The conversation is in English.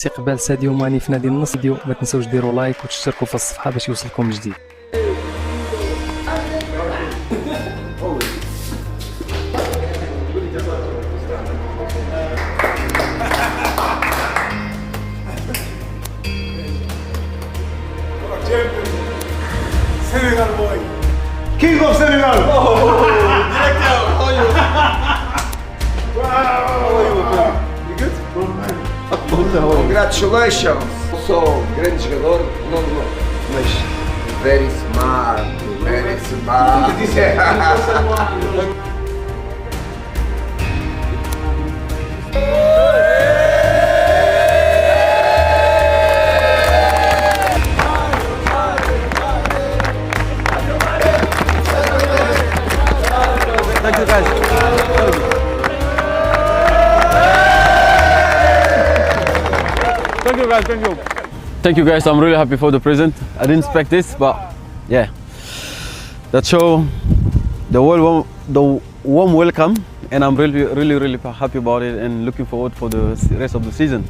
استقبال ساديو ماني في نادي النصر. ما تنسوش ديروا لايك وتشتركوا في الصفحه باش يوصلكم جديد. Senegal boy. King of Senegal. Director, how are you? Wow. You good? Congratulations. So, grande jogador, não, mas very smart, very smart. Thank you guys. Thank you guys, thank you. Thank you guys, I'm really happy for the present. I didn't expect this, but yeah. That show the warm welcome, and I'm really happy about it and looking forward for the rest of the season.